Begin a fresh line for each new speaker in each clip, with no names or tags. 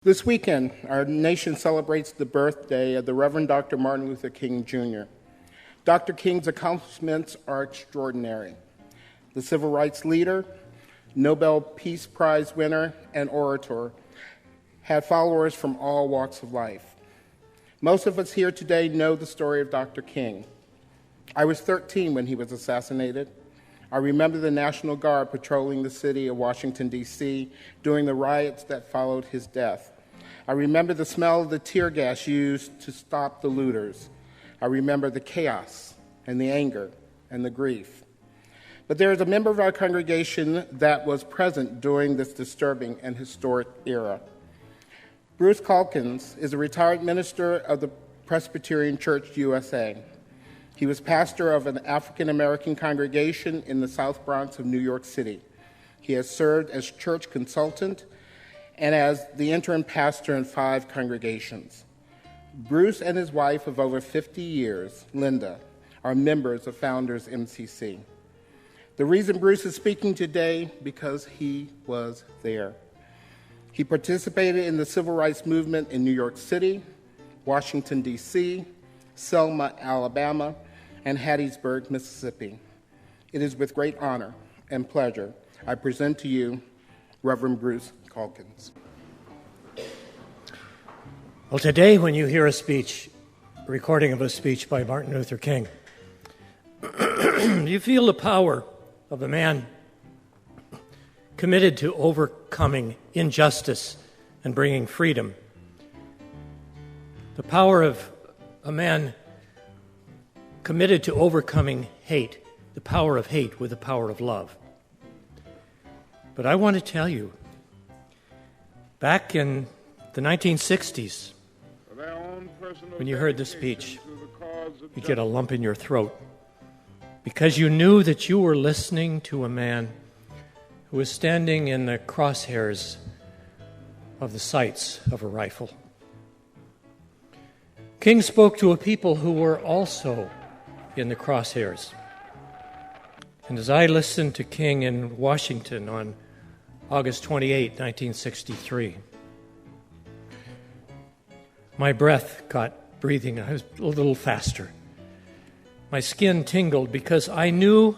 This weekend, our nation celebrates the birthday of the Reverend Dr. Martin Luther King, Jr. Dr. King's accomplishments are extraordinary. The civil rights leader, Nobel Peace Prize winner, and orator had followers from all walks of life. Most of us here today know the story of Dr. King. I was 13 when he was assassinated. I remember the National Guard patrolling the city of Washington, D.C. during the riots that followed his death. I remember the smell of the tear gas used to stop the looters. I remember the chaos and the anger and the grief. But there is a member of our congregation that was present during this disturbing and historic era. Bruce Calkins is a retired minister of the Presbyterian Church USA. He was pastor of an African-American congregation in the South Bronx of New York City. He has served as church consultant and as the interim pastor in 5 congregations. Bruce and his wife of over 50 years, Linda, are members of Founders MCC. The reason Bruce is speaking today, because he was there. He participated in the civil rights movement in New York City, Washington, D.C., Selma, Alabama, and Hattiesburg, Mississippi. It is with great honor and pleasure I present to you Reverend Bruce Calkins.
Well, today when you hear a recording of a speech by Martin Luther King, you feel the power of a man committed to overcoming injustice and bringing freedom. The power of a man committed to overcoming hate, the power of hate with the power of love. But I want to tell you, back in the 1960s, when you heard the speech, you get a lump in your throat because you knew that you were listening to a man who was standing in the crosshairs of the sights of a rifle. King spoke to a people who were also in the crosshairs. And as I listened to King in Washington on August 28, 1963, my breath got breathing. I was a little faster. My skin tingled because I knew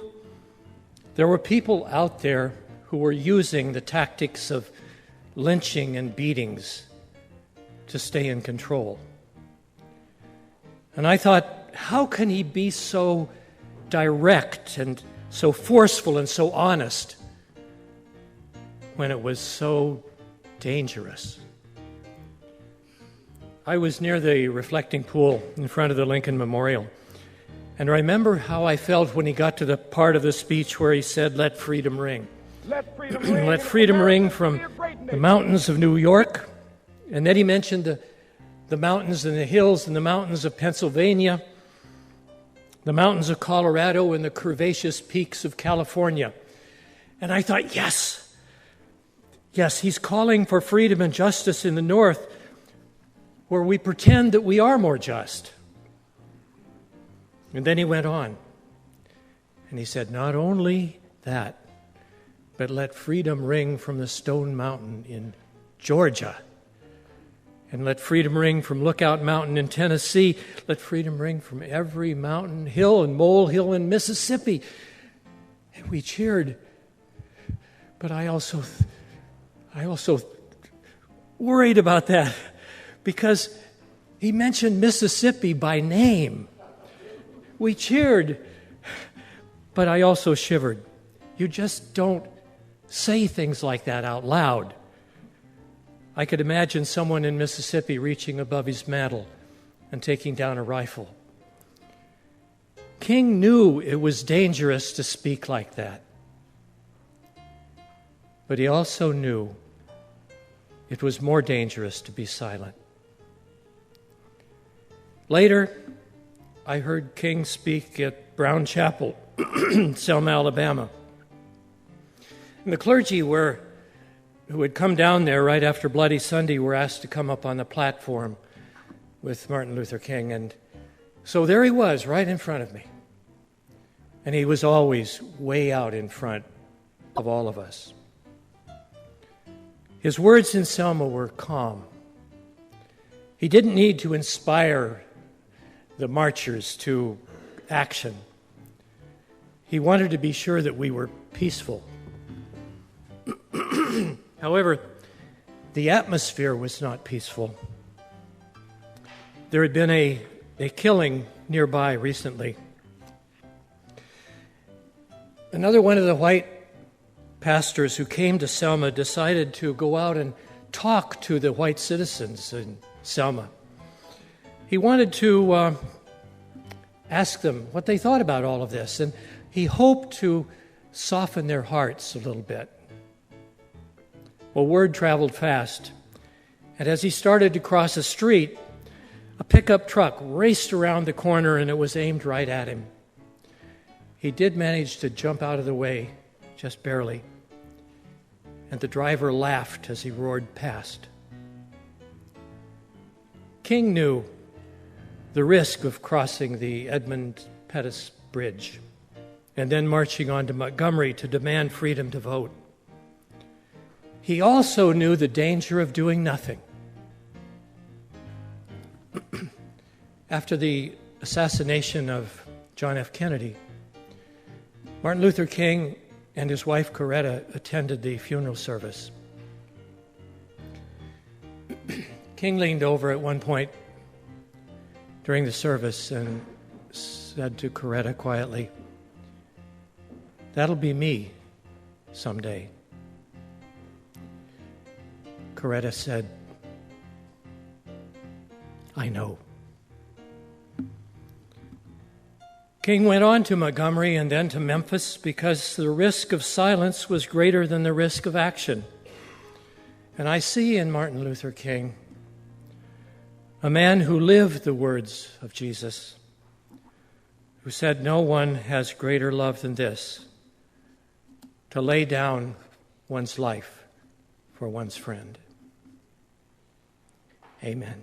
there were people out there who were using the tactics of lynching and beatings to stay in control. And I thought, how can he be so direct and so forceful and so honest when it was so dangerous? I was near the reflecting pool in front of the Lincoln Memorial, and I remember how I felt when he got to the part of the speech where he said, "Let freedom ring." Let freedom ring. Let freedom ring from the mountains of New York. And then he mentioned the mountains and the hills and the mountains of Pennsylvania, the mountains of Colorado, and the curvaceous peaks of California. And I thought, yes, he's calling for freedom and justice in the North, where we pretend that we are more just. And then he went on, and he said, not only that, but let freedom ring from the Stone Mountain in Georgia. And let freedom ring from Lookout Mountain in Tennessee. Let freedom ring from every mountain, hill, and molehill in Mississippi. And we cheered. But I also worried about that because he mentioned Mississippi by name. We cheered, but I also shivered. You just don't say things like that out loud. I could imagine someone in Mississippi reaching above his mantle and taking down a rifle. King knew it was dangerous to speak like that. But he also knew it was more dangerous to be silent. Later, I heard King speak at Brown Chapel, Selma, Alabama. And the clergy who had come down there right after Bloody Sunday were asked to come up on the platform with Martin Luther King. And so there he was, right in front of me. And he was always way out in front of all of us. His words in Selma were calm He didn't need to inspire the marchers to action. He wanted to be sure that we were peaceful. However, the atmosphere was not peaceful. There had been a killing nearby recently. Another one of the white pastors who came to Selma decided to go out and talk to the white citizens in Selma. He wanted to ask them what they thought about all of this, and he hoped to soften their hearts a little bit. Well, word traveled fast, and as he started to cross a street, a pickup truck raced around the corner and it was aimed right at him. He did manage to jump out of the way, just barely, and the driver laughed as he roared past. King knew the risk of crossing the Edmund Pettus Bridge and then marching on to Montgomery to demand freedom to vote. He also knew the danger of doing nothing. After the assassination of John F. Kennedy, Martin Luther King and his wife Coretta attended the funeral service. King leaned over at one point during the service and said to Coretta quietly, "That'll be me someday." Coretta said, "I know." King went on to Montgomery and then to Memphis because the risk of silence was greater than the risk of action. And I see in Martin Luther King a man who lived the words of Jesus, who said, "No one has greater love than this, to lay down one's life for one's friend." Amen.